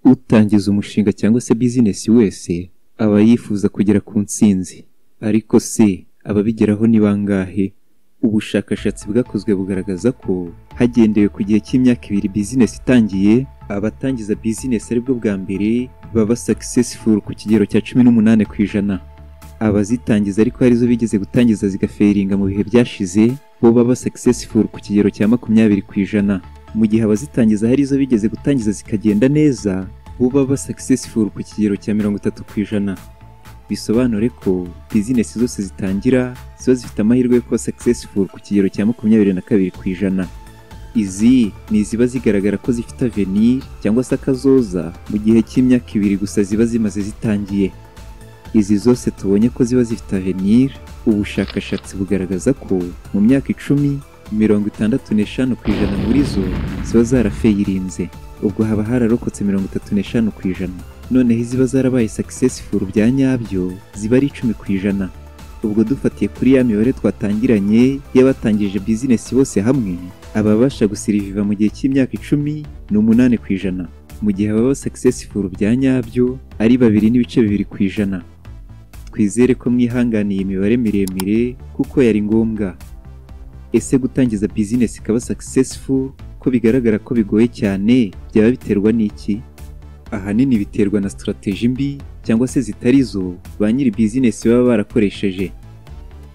Utangiza umushinga cyangwa se bizinesi wese aba yifuza kugera ku ntsinzi, ariko se ababigeraho ni bangahe? Ubushakashatsi bwakozwe bugaragaza ko hagendewe ku gihe cy'imyaka 2 bizinesi itangiye, abatangiza bizinesi aribwo bwa mbere baba successful ku kigero cya 18%. Abazitangiza ariko arizo bigeze gutangiza zigaferinga mu bihe byashize bo baba successful ku kigero cya 20%. Mu gihe abazitangiza hari izo bigeze gutangiza zikagenda neza bo baba successful ku kigero cya 30%. Bisobanure ko bizinesi zose zitangira ziba zifite amahirwe yo kuba successful ku kigero cya 22%. Izi ni ziba zigaragara ko zifite avenir cyangwa se akazoza mu gihe cy'imyaka 2 gusa ziba zimaze zitangiye. Izi zose tubonye ko ziba zifite avenir, ubushakashatsi bugaragaza ko mu myaka 10 65% muri zo ziba zarafeyirinze, ubwo haba hararokotse 35%. Noneho iziba zarabaye successful bya nyabyo ziba ari 10%. Ubwo dufatiye kuri ya mibare twatangiranye y'abatangije bizinesi bose hamwe, ababasha gusiriviva mu gihe cy'imyaka 10 ni 8%, mu gihe ababa successful bya nyabyo ari 2.2%. Twizere ko mwihanganiye imibare miremire kuko yari ngombwa. Ese gutangiza bizinesi ikaba successful ko bigaragara ko bigoye cyane byaba biterwa n'iki? Ahanini biterwa na strategy mbi cyangwa se zitari zo ba nyiri bizinesi baba barakoresheje.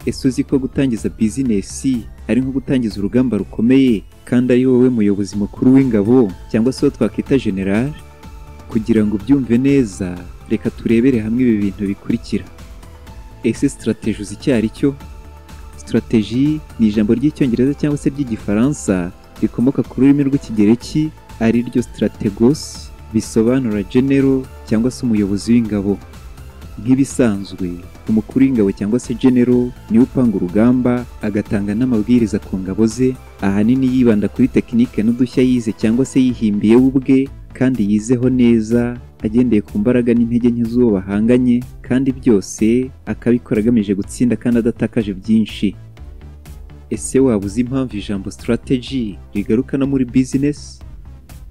Ese uzi ko gutangiza bizinesi ari nko gutangiza urugamba rukomeye kandi ari wowe muyobozi mukuru w'ingabo cyangwa se twakwita general? Kugira ngo byumve neza, reka turebere hamwe ibi bintu bikurikira. Ese strategy uzi icyo ari cyo? Strategy ni ijambo ry'icyongereza cyangwa se ry'igifaransa rikomoka ku rurimi rw'ikigereki ari ryo strategos, bisobanura general cyangwa se umuyobozi w'ingabo. Nk'ibisanzwe umukuru w'ingabo cyangwa se general niwe upanga urugamba agatanga n'amabwiriza ku ngabo ze, ahanini yibanda kuri tekinike n'udushya yize cyangwa se yihimbiye ubwe kandi yizeho neza, agendeye ku mbaraga n'intege nke z'uwo bahanganye, kandi byose akabikora agamije gutsinda kandi adatakaje byinshi. Ese waba uzi impamvu ijambo strategy rigaruka no muri business?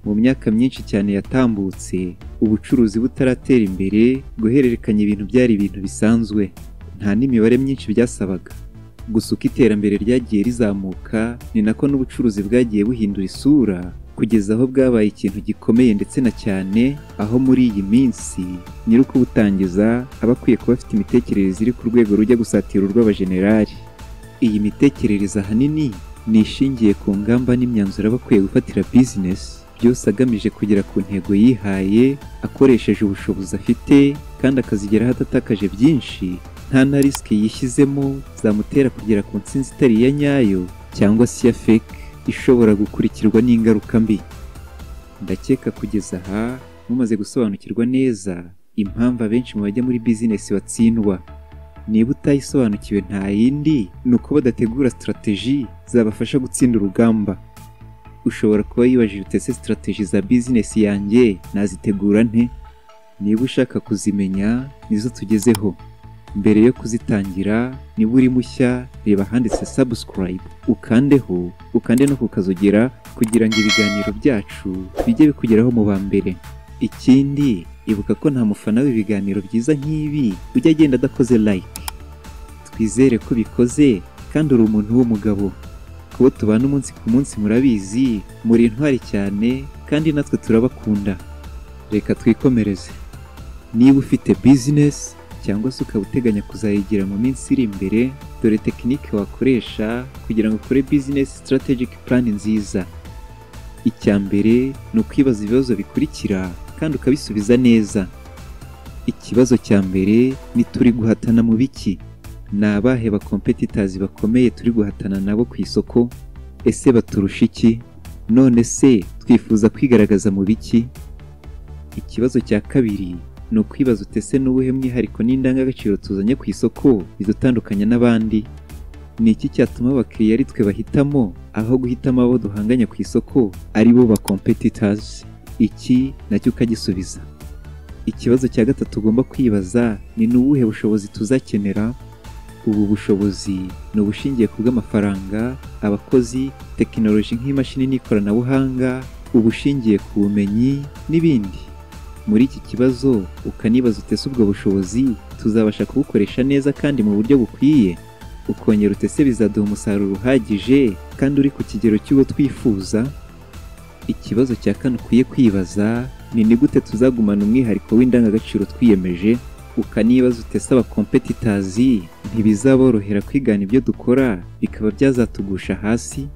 Mu myaka myinshi cyane yatambutse, ubucuruzi butaratera imbere, guhererekanya ibintu byari ibintu bisanzwe, nta n'imibare myinshi byasabaga. Gusa uko iterambere ryagiye rizamuka, ni nako n'ubucuruzi bwagiye buhindura isura, kugeza aho bwabaye ikintu gikomeye ndetse na cyane, aho muri iyi minsi nyiri ukubutangiza aba akwiye kuba afite imitekerereze iri ku rwego rujya gusatira urw'abajenerali. Iyi mitekerereze ahanini ni ishingiye ku ngamba n'imyanzuro aba akwiye gufatira business, byose agamije kugera ku ntego yihaye akoresheje ubushobozi afite kandi akazigeraho adatakaje byinshi, nta na risk yishyizemo zamutera kugera ku ntsinzi itari iya nyayo cyangwa se ya fake ishobora gukurikirwa n'ingaruka mbi. Ndakeka kugeza aha mumaze gusobanukirwa neza impamvu abenshi mu bajya muri business batsindwa. Niba utayisobanukiwe nta yindi, ni uko badategura strategy zabafasha gutsinda urugamba. Ushobora kuba yibajije utese strategy za business yanjye nazitegura nte? Niba ushaka kuzimenya nizo tugezeho. Mbere yo kuzitangira, niba uri mushya, reba handitse subscribe, ukandeho, ukande no kukazogera kugira ngo ibiganiro byacu bijye bikugeraho mu ba mbere. Ikindi, ibuka ko nta mufana w'ibiganiro byiza nk'ibi ujya agenda adakoze like. Twizere ko bikoze kandi uri umuntu w'umugabo. Kubo tubana umunsi ku munsi murabizi, muri intwari cyane kandi natwe turabakunda. Reka twikomereze. Niba ufite business cyangwa se ukaba uteganya kuzayigira mu minsi iri imbere, dore tekinike wakoresha kugira ngo ukore business strategic plan nziza. Icya mbere ni ukwibaza ibibazo bikurikira kandi ukabisubiza neza. Ikibazo cya mbere ni turi guhatana mu biki? Ni abahe ba competitors bakomeye turi guhatana nabo ku isoko? Ese baturusha iki? None se twifuza kwigaragaza mu biki? Ikibazo cya kabiri ni ukwibaza utese n'ubuhe mwihariko n'indangagaciro tuzanye ku isoko bidutandukanya n'abandi? Ni iki cyatuma abakiriya ari twe bahitamo aho guhitamo abo duhanganye ku isoko ari bo ba competitors? Iki nacyo ukagisubiza. Ikibazo cya gatatu ugomba kwibaza ni ubuhe bushobozi tuzakenera? Ubu bushobozi ni ubushingiye ku bw'amafaranga, abakozi, tekinoloji nk'imashini n'ikoranabuhanga, ubushingiye ku bumenyi n'ibindi. muri iki kibazo ukanibaza utese ubwo bushobozi tuzabasha kubukoresha neza kandi mu buryo bukwiye, ukongera utese bizaduha umusaruro uhagije kandi uri ku kigero cy'uwo twifuza. Ikibazo cya kane ukwiye kwibaza ni gute tuzagumana umwihariko w'indangagaciro twiyemeje, ukanibaza utese aba competitors ntibizaborohera kwigana ibyo dukora bikaba byazatugusha hasi.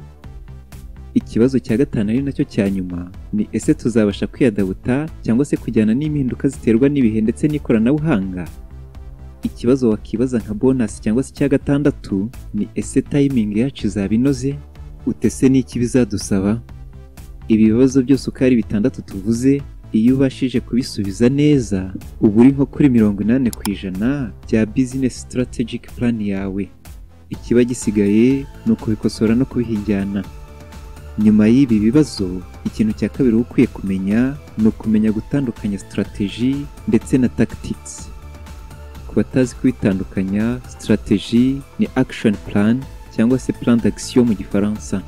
Ikibazo cya gatanu ari nacyo cya nyuma ni ese tuzabasha kwiyadabuta cyangwa se kujyana n'impinduka ziterwa n'ibihe ndetse n'ikoranabuhanga. Ikibazo wakibaza nka bonus cyangwa se cya gatandatu ni ese timing yacu izaba inoze, utese n'iki bizadusaba. Ibi bibazo byose uko ari bitandatu tuvuze, iyo ubashije kubisubiza neza uba uri nko kuri 80% bya business strategic plan yawe. Ikiba gisigaye ni ukubikosora no kubihijyana. Nyuma y'ibi bibazo, ikintu cya kabiri ukwiye kumenya ni ukumenya gutandukanya strategy ndetse na tactics. Ku batazi kubitandukanya, strategy ni action plan cyangwa se plan d'action mu gifaransa.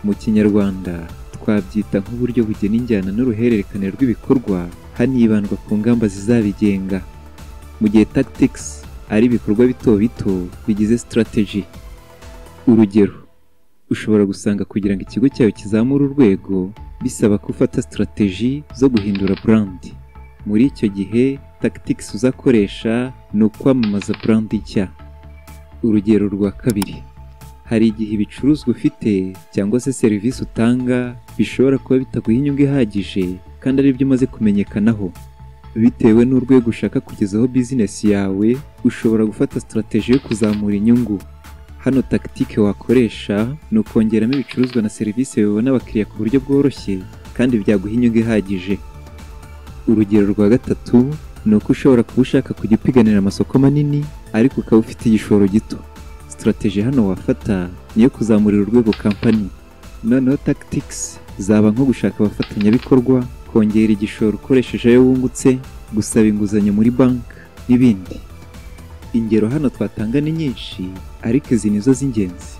Mu kinyarwanda twabyita nk'uburyo bugena injyana n'uruhererekane rw'ibikorwa hanibandwa ku ngamba zizabigenga, mu gihe tactics ari ibikorwa bito bito bigize strategy. Urugero, ushobora gusanga kugira ngo ikigo cyawe kizamure urwego bisaba ko ufata strategy zo guhindura brand. Muri icyo gihe tactics uzakoresha ni ukwamamaza brand nshya. Urugero rwa kabiri, hari igihe ibicuruzwa ufite cyangwa se serivisi utanga bishobora kuba bitaguha inyungu ihagije kandi ari byo umaze kumenyekanaho. Bitewe n'urwego ushaka kugezaho business yawe, ushobora gufata strategy yo kuzamura inyungu. Hano tactique wakoresha ni ukongeramo ibicuruzwa na serivisi bibona abakiriya ku buryo bworoshye kandi byaguha inyungu ihagije. Urugero rwa gatatu ni uko ushobora kuba ushaka kujya upiganira amasoko manini ariko ukaba ufite igishoro gito. Strategy hano wafata niyo kuzamurira urwego company. Noneho tactics zaba nko gushaka abafatanyabikorwa, kongera igishoro ukoresheje ayo wungutse, gusaba inguzanyo muri bank n'ibindi. Ingero hano twatanga ni nyinshi ariko izi nizo z'ingenzi.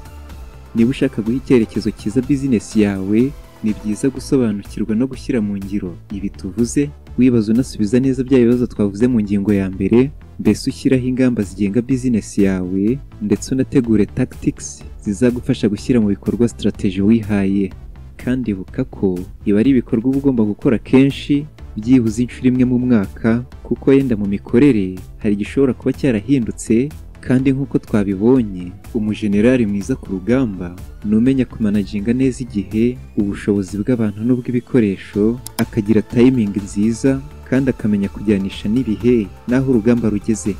Niba ushaka guha icyerekezo cyiza business yawe, ni byiza gusobanukirwa no gushyira mu ngiro ibi tuvuze, wibaza unasubiza neza bya bibazo twavuze mu ngingo ya mbere, mbese ushyiraho ingamba zigenga business yawe ndetse unategure tactics zizagufasha gushyira mu bikorwa strategy wihaye. Kandi ibuka ko ibi ari ibikorwa uba ugomba gukora kenshi, byibuze inshuro imwe mu mwaka, kuko yenda mu mikorere hari igishobora kuba cyarahindutse. Kandi nk'uko twabibonye, umujenerali mwiza ku rugamba ni umenya kumanaginga neza igihe, ubushobozi bw'abantu n'ubw'ibikoresho, akagira timing nziza kandi akamenya kujyanisha n'ibihe n'aho urugamba rugeze.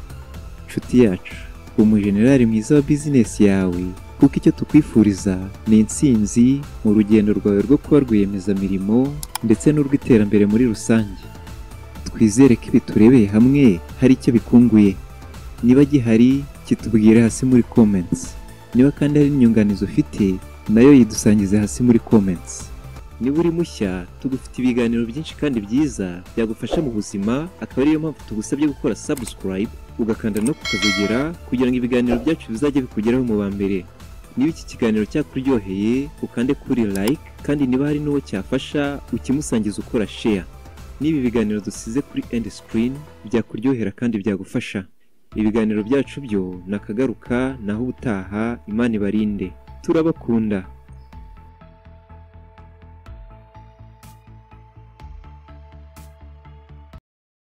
Nshuti yacu, umujenerali mwiza wa business yawe, kuko icyo tukwifuriza ni intsinzi mu rugendo rwawe rwo kuba rwiyemezamirimo ndetse n'urw'iterambere muri rusange. Twizere ko ibi turebeye hamwe hari icyo bikunguye. Niba gihari kitubwire hasi muri comments. Niba kandi hari inyunganizi ufite nayo yidusangize hasi muri comments. Niba uri mushya, tugufite ibiganiro byinshi kandi byiza byagufasha mu buzima, akaba ariyo mpamvu tugusabye gukora subscribe, ugakanda no kukazogera kugira ngo ibiganiro byacu bizajye bikugeraho mu ba mbere. Niba iki kiganiro cyakuryoheye, ukande kuri like, kandi niba hari n'uwo cyafasha ukimusangiza ukora share. Niba ibiganiro dusize kuri end screen byakuryohera kandi byagufasha. Ibiganiro byacu byo nakagaruka naho ubutaha. Imana ibarinde. Turabakunda.